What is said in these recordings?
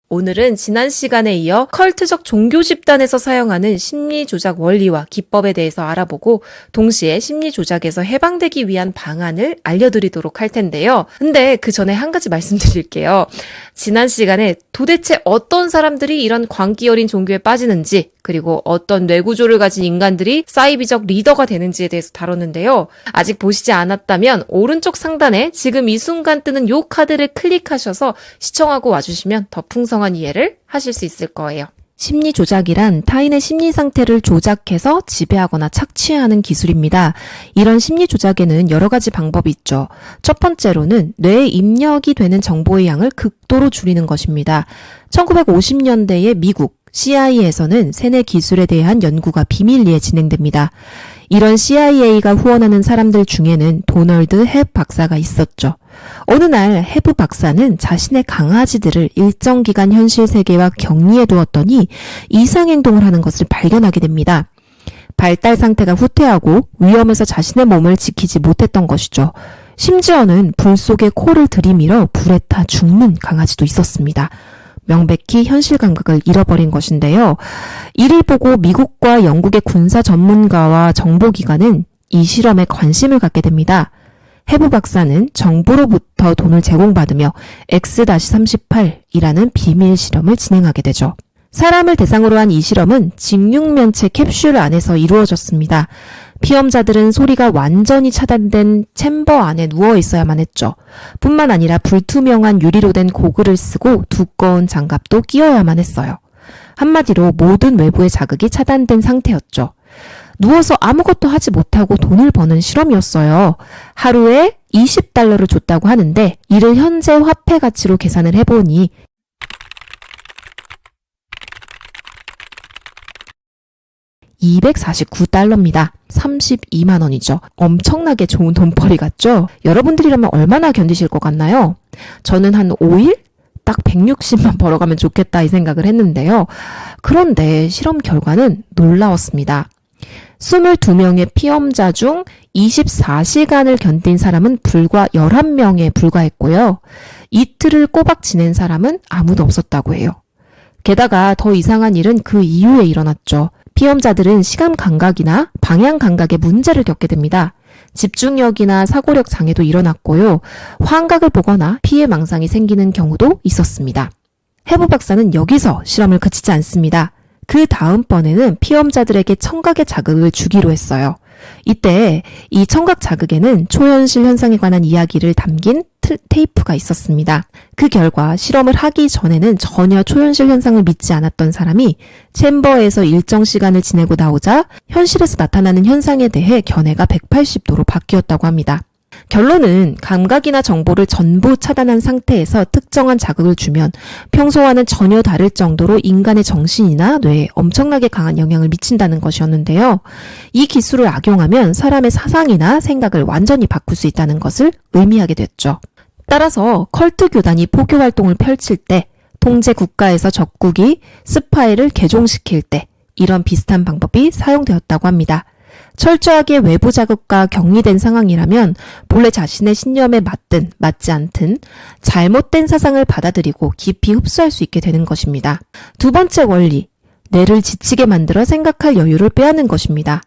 오늘은 지난 시간에 이어 컬트적 종교 집단에서 사용하는 심리 조작 원리와 기법에 대해서 알아보고 동시에 심리 조작에서 해방되기 위한 방안을 알려드리도록 할 텐데요. 근데 그 전에 한 가지 말씀드릴게요. 지난 시간에 도대체 어떤 사람들이 이런 광기 어린 종교에 빠지는지, 그리고 어떤 뇌구조를 가진 인간들이 사이비적 리더가 되는지에 대해서 다뤘는데요. 아직 보시지 않았다면 오른쪽 상단에 지금 이 순간 뜨는 요 카드를 클릭하셔서 시청하고 와주시면 더 풍성한 이해를 하실 수 있을 거예요. 심리 조작이란 타인의 심리 상태를 조작해서 지배하거나 착취하는 기술입니다. 이런 심리 조작에는 여러 가지 방법이 있죠. 첫 번째로는 뇌에 입력이 되는 정보의 양을 극도로 줄이는 것입니다. 1950년대의 미국 CIA에서는 세뇌 기술에 대한 연구가 비밀리에 진행됩니다. 이런 CIA가 후원하는 사람들 중에는 도널드 헵 박사가 있었죠. 어느 날 헵 박사는 자신의 강아지들을 일정 기간 현실 세계와 격리해 두었더니 이상 행동을 하는 것을 발견하게 됩니다. 발달 상태가 후퇴하고 위험에서 자신의 몸을 지키지 못했던 것이죠. 심지어는 불 속에 코를 들이밀어 불에 타 죽는 강아지도 있었습니다. 명백히 현실 감각을 잃어버린 것인데요. 이를 보고 미국과 영국의 군사 전문가와 정보기관은 이 실험에 관심을 갖게 됩니다. 헵 박사는 정부로부터 돈을 제공받으며 X-38이라는 비밀 실험을 진행하게 되죠. 사람을 대상으로 한 이 실험은 직육면체 캡슐 안에서 이루어졌습니다. 피험자들은 소리가 완전히 차단된 챔버 안에 누워 있어야만 했죠. 뿐만 아니라 불투명한 유리로 된 고글을 쓰고 두꺼운 장갑도 끼워야만 했어요. 한마디로 모든 외부의 자극이 차단된 상태였죠. 누워서 아무것도 하지 못하고 돈을 버는 실험이었어요. 하루에 $20를 줬다고 하는데 이를 현재 화폐 가치로 계산을 해보니 $249입니다. 32만 원이죠. 엄청나게 좋은 돈벌이 같죠? 여러분들이라면 얼마나 견디실 것 같나요? 저는 한 5일? 딱 160만 벌어가면 좋겠다 이 생각을 했는데요. 그런데 실험 결과는 놀라웠습니다. 22명의 피험자 중 24시간을 견딘 사람은 불과 11명에 불과했고요. 이틀을 꼬박 지낸 사람은 아무도 없었다고 해요. 게다가 더 이상한 일은 그 이후에 일어났죠. 피험자들은 시간 감각이나 방향 감각에 문제를 겪게 됩니다. 집중력이나 사고력 장애도 일어났고요. 환각을 보거나 피해 망상이 생기는 경우도 있었습니다. 헵 박사는 여기서 실험을 그치지 않습니다. 그 다음번에는 피험자들에게 청각의 자극을 주기로 했어요. 이때 이 청각 자극에는 초현실 현상에 관한 이야기를 담긴 테이프가 있었습니다. 그 결과 실험을 하기 전에는 전혀 초현실 현상을 믿지 않았던 사람이 챔버에서 일정 시간을 지내고 나오자 현실에서 나타나는 현상에 대해 견해가 180도로 바뀌었다고 합니다. 결론은 감각이나 정보를 전부 차단한 상태에서 특정한 자극을 주면 평소와는 전혀 다를 정도로 인간의 정신이나 뇌에 엄청나게 강한 영향을 미친다는 것이었는데요. 이 기술을 악용하면 사람의 사상이나 생각을 완전히 바꿀 수 있다는 것을 의미하게 됐죠. 따라서 컬트 교단이 포교 활동을 펼칠 때, 통제 국가에서 적국이 스파이를 개종시킬 때 이런 비슷한 방법이 사용되었다고 합니다. 철저하게 외부 자극과 격리된 상황이라면 본래 자신의 신념에 맞든 맞지 않든 잘못된 사상을 받아들이고 깊이 흡수할 수 있게 되는 것입니다. 두 번째 원리, 뇌를 지치게 만들어 생각할 여유를 빼앗는 것입니다.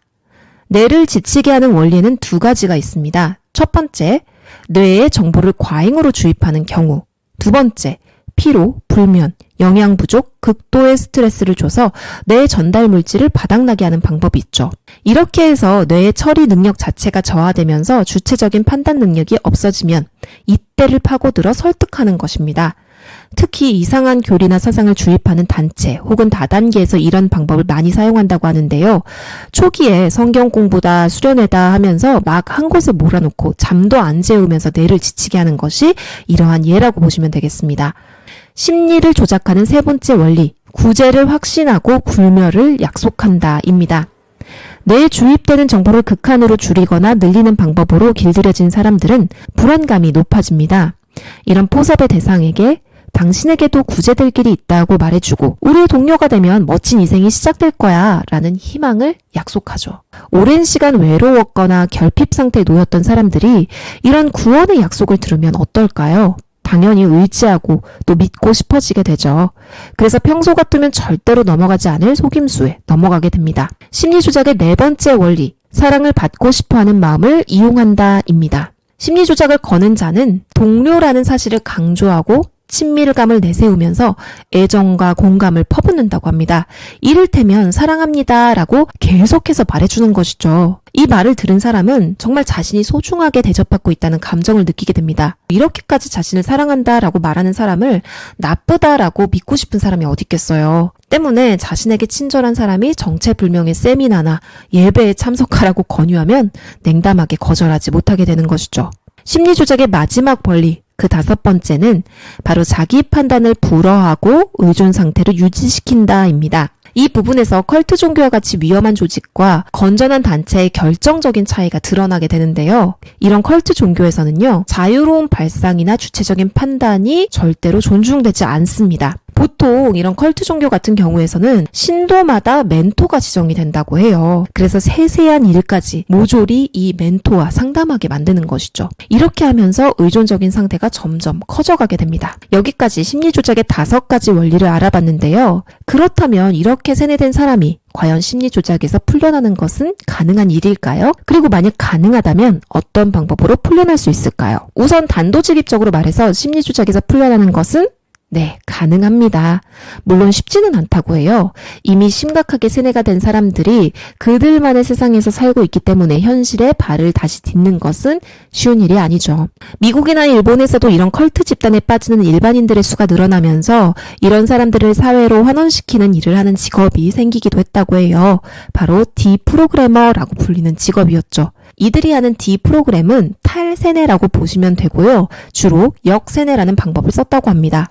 뇌를 지치게 하는 원리에는 두 가지가 있습니다. 첫 번째, 뇌에 정보를 과잉으로 주입하는 경우. 두 번째, 피로, 불면, 영양 부족, 극도의 스트레스를 줘서 뇌의 전달 물질을 바닥나게 하는 방법이 있죠. 이렇게 해서 뇌의 처리 능력 자체가 저하되면서 주체적인 판단 능력이 없어지면 이때를 파고들어 설득하는 것입니다. 특히 이상한 교리나 사상을 주입하는 단체 혹은 다단계에서 이런 방법을 많이 사용한다고 하는데요. 초기에 성경 공부다 수련회다 하면서 막 한 곳에 몰아놓고 잠도 안 재우면서 뇌를 지치게 하는 것이 이러한 예라고 보시면 되겠습니다. 심리를 조작하는 세 번째 원리, 구제를 확신하고 불멸을 약속한다입니다. 뇌에 주입되는 정보를 극한으로 줄이거나 늘리는 방법으로 길들여진 사람들은 불안감이 높아집니다. 이런 포섭의 대상에게 당신에게도 구제될 길이 있다고 말해주고 우리의 동료가 되면 멋진 인생이 시작될 거야 라는 희망을 약속하죠. 오랜 시간 외로웠거나 결핍 상태에 놓였던 사람들이 이런 구원의 약속을 들으면 어떨까요? 당연히 의지하고 또 믿고 싶어지게 되죠. 그래서 평소 같으면 절대로 넘어가지 않을 속임수에 넘어가게 됩니다. 심리조작의 네 번째 원리, 사랑을 받고 싶어하는 마음을 이용한다입니다. 심리조작을 거는 자는 동료라는 사실을 강조하고 친밀감을 내세우면서 애정과 공감을 퍼붓는다고 합니다. 이를테면 사랑합니다 라고 계속해서 말해주는 것이죠. 이 말을 들은 사람은 정말 자신이 소중하게 대접받고 있다는 감정을 느끼게 됩니다. 이렇게까지 자신을 사랑한다 라고 말하는 사람을 나쁘다 라고 믿고 싶은 사람이 어디 있겠어요. 때문에 자신에게 친절한 사람이 정체불명의 세미나나 예배에 참석하라고 권유하면 냉담하게 거절하지 못하게 되는 것이죠. 심리조작의 마지막 원리, 그 5번째는 바로 자기 판단을 불허하고 의존 상태를 유지시킨다입니다. 이 부분에서 컬트 종교와 같이 위험한 조직과 건전한 단체의 결정적인 차이가 드러나게 되는데요. 이런 컬트 종교에서는요, 자유로운 발상이나 주체적인 판단이 절대로 존중되지 않습니다. 보통 이런 컬트 종교 같은 경우에서는 신도마다 멘토가 지정이 된다고 해요. 그래서 세세한 일까지 모조리 이 멘토와 상담하게 만드는 것이죠. 이렇게 하면서 의존적인 상태가 점점 커져가게 됩니다. 여기까지 심리조작의 5가지 원리를 알아봤는데요. 그렇다면 이렇게 세뇌된 사람이 과연 심리조작에서 풀려나는 것은 가능한 일일까요? 그리고 만약 가능하다면 어떤 방법으로 풀려날 수 있을까요? 우선 단도직입적으로 말해서 심리조작에서 풀려나는 것은 네, 가능합니다. 물론 쉽지는 않다고 해요. 이미 심각하게 세뇌가 된 사람들이 그들만의 세상에서 살고 있기 때문에 현실에 발을 다시 딛는 것은 쉬운 일이 아니죠. 미국이나 일본에서도 이런 컬트 집단에 빠지는 일반인들의 수가 늘어나면서 이런 사람들을 사회로 환원시키는 일을 하는 직업이 생기기도 했다고 해요. 바로 디프로그래머라고 불리는 직업이었죠. 이들이 하는 디프로그램은 탈세뇌라고 보시면 되고요. 주로 역세뇌라는 방법을 썼다고 합니다.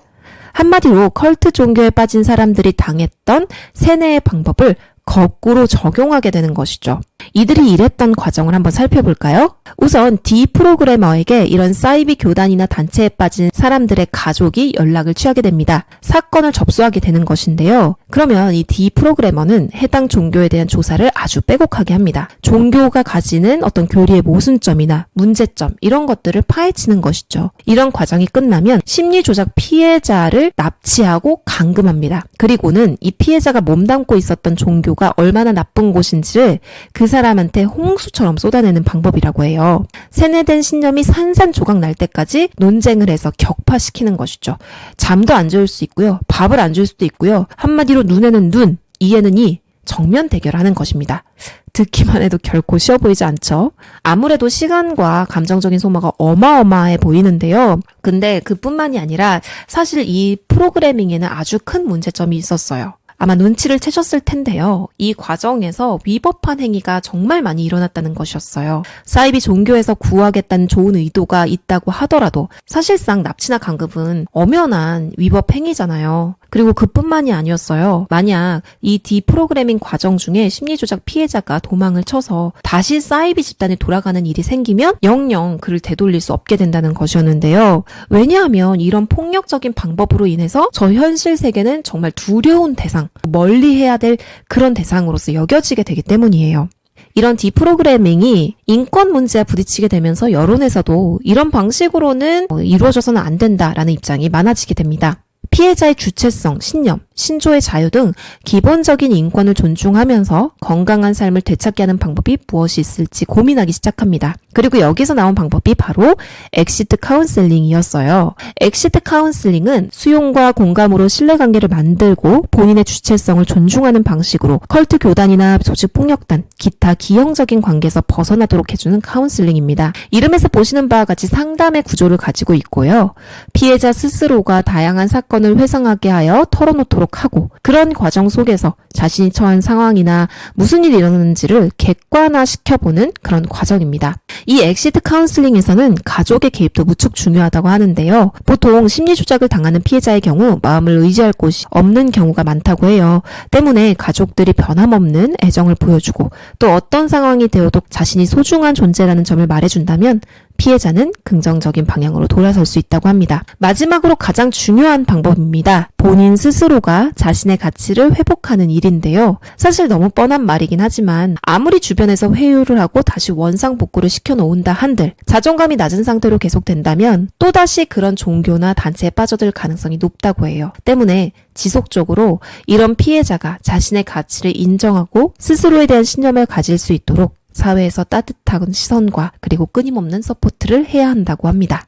한마디로 컬트 종교에 빠진 사람들이 당했던 세뇌의 방법을 거꾸로 적용하게 되는 것이죠. 이들이 일했던 과정을 한번 살펴볼까요? 우선 디프로그래머에게 이런 사이비 교단이나 단체에 빠진 사람들의 가족이 연락을 취하게 됩니다. 사건을 접수하게 되는 것인데요. 그러면 이 디프로그래머는 해당 종교에 대한 조사를 아주 빼곡하게 합니다. 종교가 가지는 어떤 교리의 모순점이나 문제점 이런 것들을 파헤치는 것이죠. 이런 과정이 끝나면 심리조작 피해자를 납치하고 감금합니다. 그리고는 이 피해자가 몸담고 있었던 종교가 얼마나 나쁜 곳인지를 그 사람한테 홍수처럼 쏟아내는 방법이라고 해요. 세뇌된 신념이 산산조각 날 때까지 논쟁을 해서 격파시키는 것이죠. 잠도 안 좋을 수 있고요. 밥을 안 줄 수도 있고요. 한마디로 눈에는 눈, 이에는 이, 정면 대결하는 것입니다. 듣기만 해도 결코 쉬워 보이지 않죠? 아무래도 시간과 감정적인 소모가 어마어마해 보이는데요. 근데 그뿐만이 아니라 사실 이 프로그래밍에는 아주 큰 문제점이 있었어요. 아마 눈치를 채셨을 텐데요. 이 과정에서 위법한 행위가 정말 많이 일어났다는 것이었어요. 사이비 종교에서 구하겠다는 좋은 의도가 있다고 하더라도 사실상 납치나 강급은 엄연한 위법 행위잖아요. 그리고 그뿐만이 아니었어요. 만약 이 디프로그래밍 과정 중에 심리조작 피해자가 도망을 쳐서 다시 사이비 집단에 돌아가는 일이 생기면 영영 그를 되돌릴 수 없게 된다는 것이었는데요. 왜냐하면 이런 폭력적인 방법으로 인해서 저 현실 세계는 정말 두려운 대상, 멀리해야 될 그런 대상으로서 여겨지게 되기 때문이에요. 이런 디프로그래밍이 인권 문제와 부딪히게 되면서 여론에서도 이런 방식으로는 이루어져서는 안 된다라는 입장이 많아지게 됩니다. 피해자의 주체성, 신념, 신조의 자유 등 기본적인 인권을 존중하면서 건강한 삶을 되찾게 하는 방법이 무엇이 있을지 고민하기 시작합니다. 그리고 여기서 나온 방법이 바로 엑시트 카운셀링이었어요. 엑시트 카운셀링은 수용과 공감으로 신뢰관계를 만들고 본인의 주체성을 존중하는 방식으로 컬트 교단이나 조직 폭력단, 기타 기형적인 관계에서 벗어나도록 해주는 카운셀링입니다. 이름에서 보시는 바와 같이 상담의 구조를 가지고 있고요. 피해자 스스로가 다양한 사건을 회상하게 하여 털어놓도록 하고 그런 과정 속에서 자신이 처한 상황이나 무슨 일이 일어났는지를 객관화시켜보는 그런 과정입니다. 이 엑시트 카운슬링에서는 가족의 개입도 무척 중요하다고 하는데요. 보통 심리조작을 당하는 피해자의 경우 마음을 의지할 곳이 없는 경우가 많다고 해요. 때문에 가족들이 변함없는 애정을 보여주고 또 어떤 상황이 되어도 자신이 소중한 존재라는 점을 말해준다면 피해자는 긍정적인 방향으로 돌아설 수 있다고 합니다. 마지막으로 가장 중요한 방법입니다. 본인 스스로가 자신의 가치를 회복하는 일인데요. 사실 너무 뻔한 말이긴 하지만 아무리 주변에서 회유를 하고 다시 원상복구를 시켜놓은다 한들 자존감이 낮은 상태로 계속된다면 또다시 그런 종교나 단체에 빠져들 가능성이 높다고 해요. 때문에 지속적으로 이런 피해자가 자신의 가치를 인정하고 스스로에 대한 신념을 가질 수 있도록 사회에서 따뜻한 시선과 그리고 끊임없는 서포트를 해야 한다고 합니다.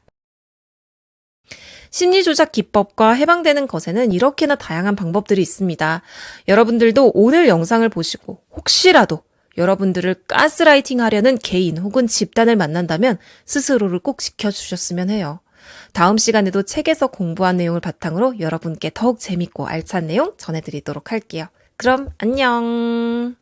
심리조작 기법과 해방되는 것에는 이렇게나 다양한 방법들이 있습니다. 여러분들도 오늘 영상을 보시고 혹시라도 여러분들을 가스라이팅 하려는 개인 혹은 집단을 만난다면 스스로를 꼭 지켜주셨으면 해요. 다음 시간에도 책에서 공부한 내용을 바탕으로 여러분께 더욱 재밌고 알찬 내용 전해드리도록 할게요. 그럼 안녕!